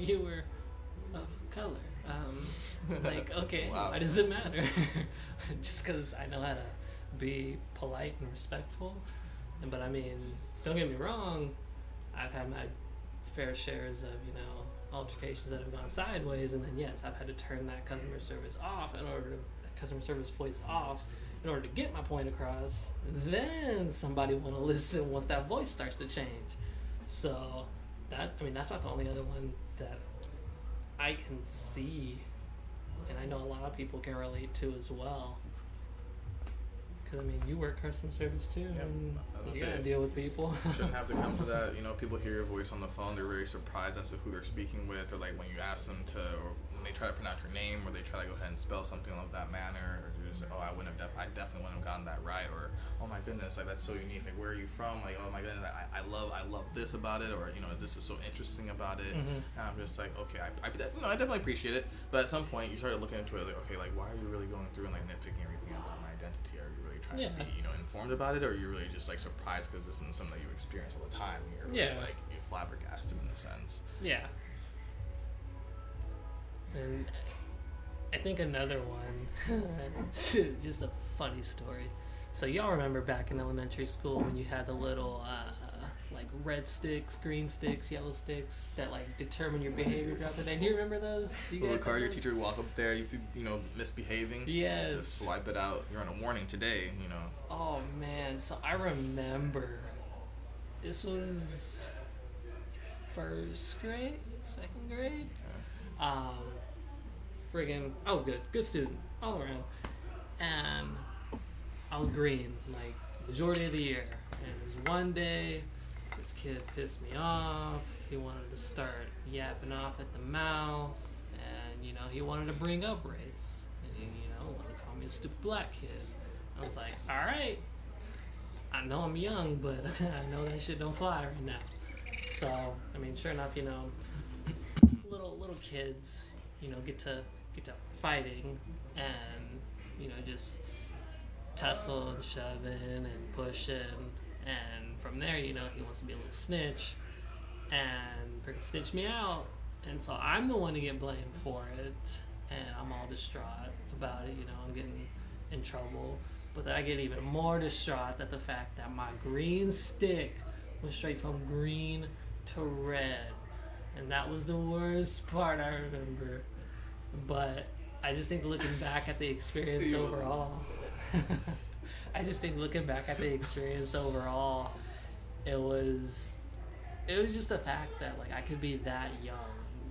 you were of color. Like, okay, Wow. why does it matter? Just because I know how to be polite and respectful. But I mean, don't get me wrong, I've had my fair shares of, altercations that have gone sideways, and then yes, I've had to turn that customer service voice off in order to get my point across. Then somebody want to listen once that voice starts to change. So that's not the only other one that I can see, and I know a lot of people can relate to as well. Because you work customer service too, and you gotta deal with people. Shouldn't have to come to that. People hear your voice on the phone, they're very surprised as to who they're speaking with, or like when you ask them to, or when they try to pronounce your name, or they try to go ahead and spell something of that manner, or you just say, oh, I definitely wouldn't have gotten that right, or oh my goodness, like that's so unique. Like, where are you from? Like, oh my goodness, I love this about it, or this is so interesting about it. Mm-hmm. And I'm just like, okay, I definitely appreciate it, but at some point you started looking into it, like, okay, like why are you really going through and like nitpicking everything about my identity? Are you really trying to be informed about it, or are you really just like surprised because this isn't something that you experience all the time? You're really, like, you're flabbergasted in a sense. Yeah. And I think another one, just a funny story. So y'all remember back in elementary school when you had the little like red sticks, green sticks, yellow sticks that like determine your behavior throughout the day. Do you remember those? Do you little guys card, your those? teacher would walk up there if you misbehaving. Yes. Just swipe it out. You're on a warning today. Oh man, so I remember this was first grade, second grade. Okay. I was good student all around, and I was green like majority of the year. And there was one day, this kid pissed me off. He wanted to start yapping off at the mouth, and he wanted to bring up race, and he wanted to call me a stupid black kid. I was like, all right, I know I'm young, but I know that shit don't fly right now. So sure enough, little kids, get to fighting, and just tussle and shoving and pushing, and from there, he wants to be a little snitch, and freaking snitch me out, and so I'm the one to get blamed for it, and I'm all distraught about it. I'm getting in trouble, but then I get even more distraught at the fact that my green stick went straight from green to red, and that was the worst part I remember. But I just think looking back at the experience overall, it was just the fact that like I could be that young.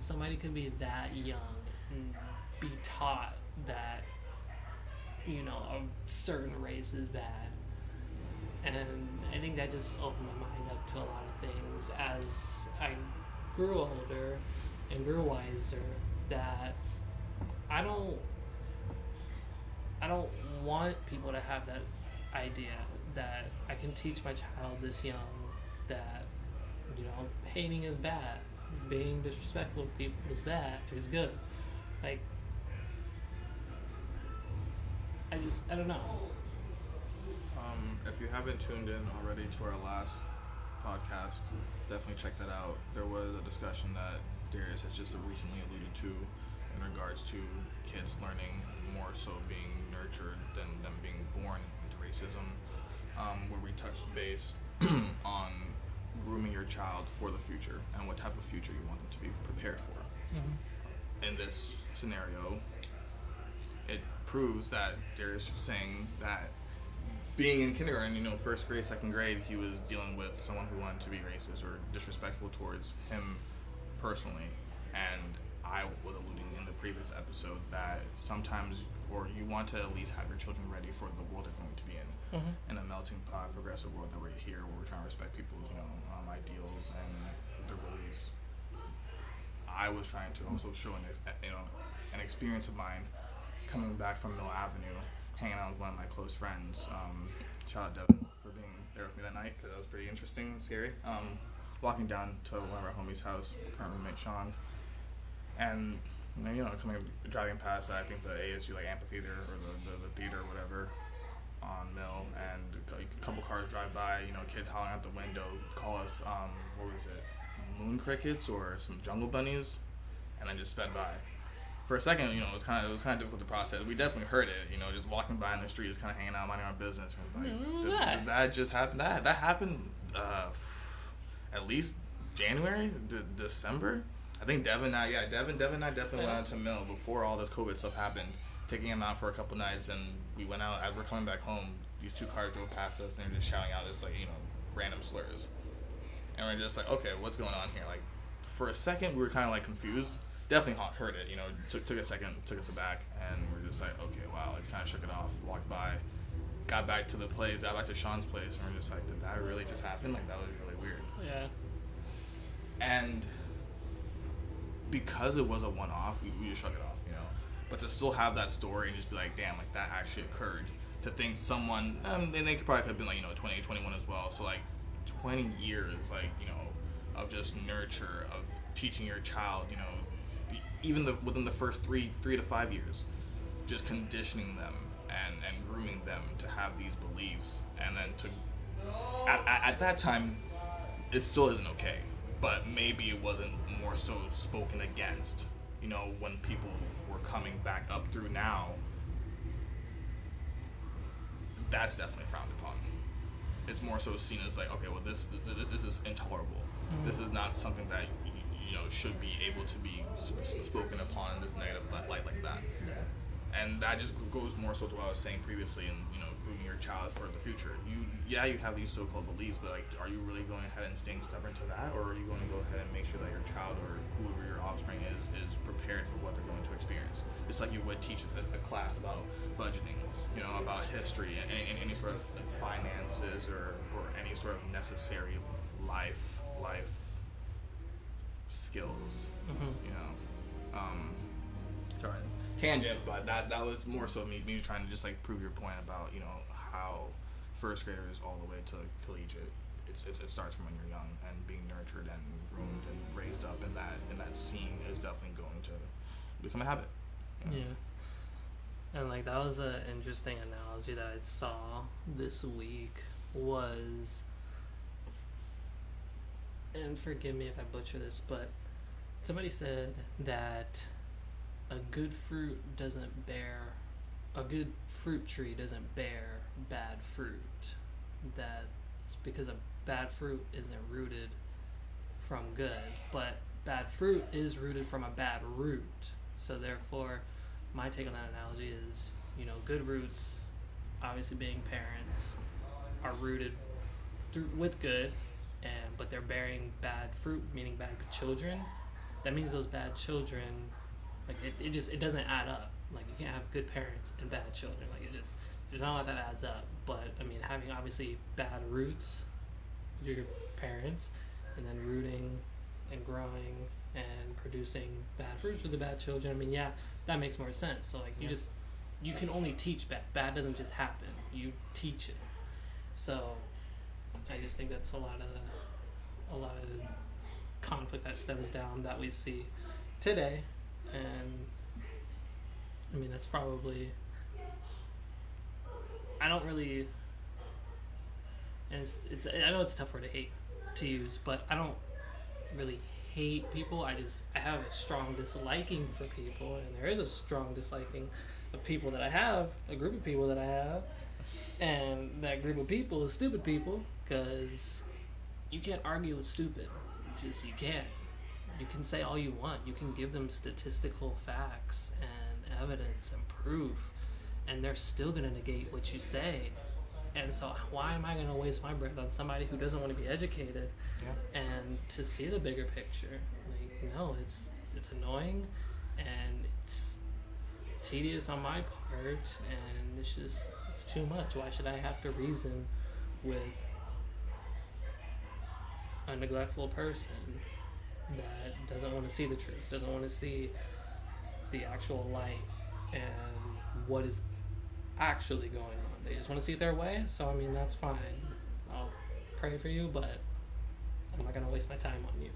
Somebody could be that young and be taught that a certain race is bad. And I think that just opened my mind up to a lot of things as I grew older and grew wiser, that I don't want people to have that idea that I can teach my child this young that hating is bad, being disrespectful to people is bad, is good. Like, I don't know. If you haven't tuned in already to our last podcast, definitely check that out. There was a discussion that Darius has just recently alluded to in regards to kids learning more so being nurtured than them being born into racism, where we touched base on grooming your child for the future and what type of future you want them to be prepared for. Mm-hmm. In this scenario, it proves that Darius was saying that being in kindergarten, first grade, second grade, he was dealing with someone who wanted to be racist or disrespectful towards him personally. And I was alluding in the previous episode that sometimes, or you want to at least have your children ready for the world they're going to be in. Mm-hmm. In a melting pot, progressive world that we're here, where we're trying to respect people's, ideals and their beliefs. I was trying to also show an experience of mine coming back from Mill Avenue, hanging out with one of my close friends. Shout out Devin for being there with me that night, because that was pretty interesting and scary. Walking down to one of our homies' house, current roommate Sean, and driving past I think the ASU amphitheater or the theater or whatever on Mill, and a couple cars drive by, kids howling out the window, call us what was it, moon crickets or some jungle bunnies. and then just sped by. For a second, it was kind of difficult to process. We definitely heard it, just walking by in the street, just kind of hanging out, minding our business. And did that just happen? That happened at least January, December. I think Devin and I definitely went out to Mill before all this COVID stuff happened, taking him out for a couple nights, and we went out as we're coming back home. These two cars drove past us, and they were just shouting out this random slurs, and we're just like, okay, what's going on here? Like, for a second, we were kind of like confused. Definitely heard it, took a second, took us aback, and we're just like, okay, wow, like kind of shook it off, walked by, got back to the place, got back to Sean's place, and we're just like, did that really just happen? Like, that was really weird. Yeah. And because it was a one-off, we just shook it off, But to still have that story and just be like, damn, like that actually occurred. To think someone, and they could have been like 20, 21 as well. So like 20 years, of just nurture, of teaching your child, even within the first 3 to 5 years, just conditioning them and grooming them to have these beliefs, and then to at that time, it still isn't okay. But maybe it wasn't more so spoken against, when people were coming back up through now. That's definitely frowned upon. It's more so seen as like, okay, well, this is intolerable. Mm-hmm. This is not something that should be able to be spoken upon in this negative light like that. Yeah. And that just goes more so to what I was saying previously, and grooming your child for the future. You have these so-called beliefs, but like, are you really going ahead and staying stubborn to that, or are you going to go ahead and make sure that your child or whoever your offspring is prepared for what they're going to experience? It's like you would teach a class about budgeting, about history and any sort of finances or any sort of necessary life skills. Mm-hmm. Sorry, tangent, but that was more so me trying to just like prove your point about how first graders all the way to collegiate, it starts from when you're young, and being nurtured and groomed and raised up in that scene is definitely going to become a habit. Yeah. And like, that was an interesting analogy that I saw this week was, and forgive me if I butcher this, but somebody said that a good fruit tree doesn't bear bad fruit. That's because a bad fruit isn't rooted from good, but bad fruit is rooted from a bad root. So therefore, my take on that analogy is, good roots, obviously being parents, are rooted with good, but they're bearing bad fruit, meaning bad children. That means those bad children, like, it doesn't add up. Like, you can't have good parents and bad children. Like, there's not a lot that adds up. But I mean, having obviously bad roots, your parents, and then rooting and growing and producing bad fruits with the bad children. I mean, yeah, that makes more sense. So like, you can only teach bad. Bad doesn't just happen. You teach it. So I just think that's a lot of conflict that stems down that we see today. And I mean, that's probably, I don't really, and it's I know it's a tough word to use, but I don't really hate people. I have a strong disliking for people, and there is a strong disliking of people that I have, a group of people that I have, and that group of people is stupid people, because you can't argue with stupid. You can't. You can say all you want. You can give them statistical facts and evidence and proof, and they're still going to negate what you say. And so why am I going to waste my breath on somebody who doesn't want to be educated and to see the bigger picture? Like, no, it's annoying, and it's tedious on my part, and it's too much. Why should I have to reason with a neglectful person that doesn't want to see the truth, doesn't want to see the actual light and what is actually going on? They just want to see it their way. So I mean, that's fine. I'll pray for you, but I'm not going to waste my time on you.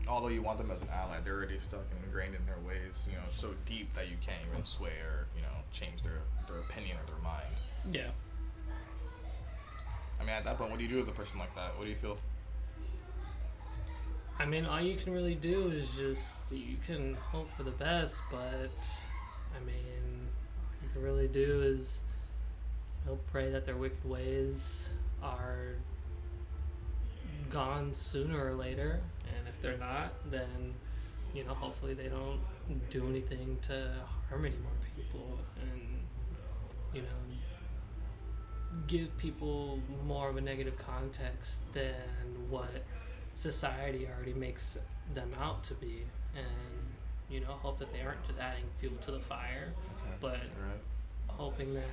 Although you want them as an ally, they're already stuck and ingrained in their ways, so deep that you can't even sway or, change their opinion or their mind. Yeah. I mean, at that point, what do you do with a person like that? What do you feel? I mean, all you can really do is just you can hope for the best, but I mean, all you can really do is pray that their wicked ways are gone sooner or later, and if they're not, then hopefully they don't do anything to harm any more people, and you know give people more of a negative context than what society already makes them out to be, and hope that they aren't just adding fuel to the fire, but Right. hoping that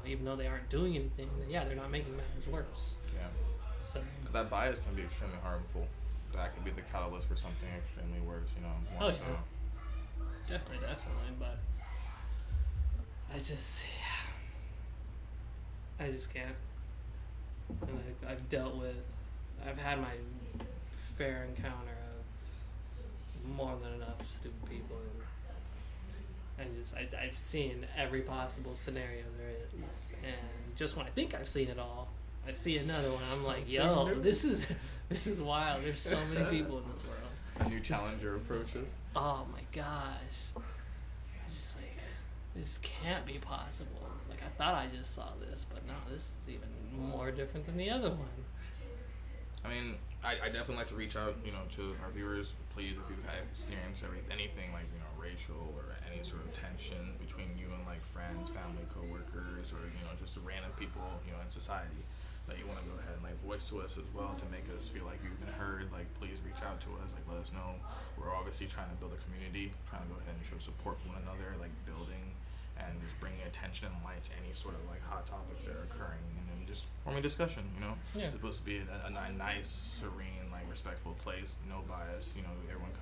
even though they aren't doing anything, then they're not making matters worse. Yeah. So 'Cause that bias can be extremely harmful. That could be the catalyst for something extremely worse. Oh, So. yeah. Definitely, but I just can't. And I've had my fair encounter of more than enough stupid people, and I've seen every possible scenario there is, and just when I think I've seen it all, I see another one. I'm like, yo, this is wild. There's so many people in this world. A new challenger approaches. Oh my gosh. It's just like, this can't be possible. Like, I thought I just saw this, but no, this is even more different than the other one. I mean, I definitely like to reach out, to our viewers. Please, if you've had experienced anything like, racial or any sort of tension between you and like friends, family, coworkers, or just random people, in society, that you want to go ahead and like voice to us as well to make us feel like you've been heard. Like, please reach out to us. Like, let us know. We're obviously trying to build a community, trying to go ahead and show support for one another, like building and just bringing attention and light to any sort of like hot topics that are occurring, and then just forming discussion. Yeah. It's supposed to be a nice, serene, like respectful place. No bias. Everyone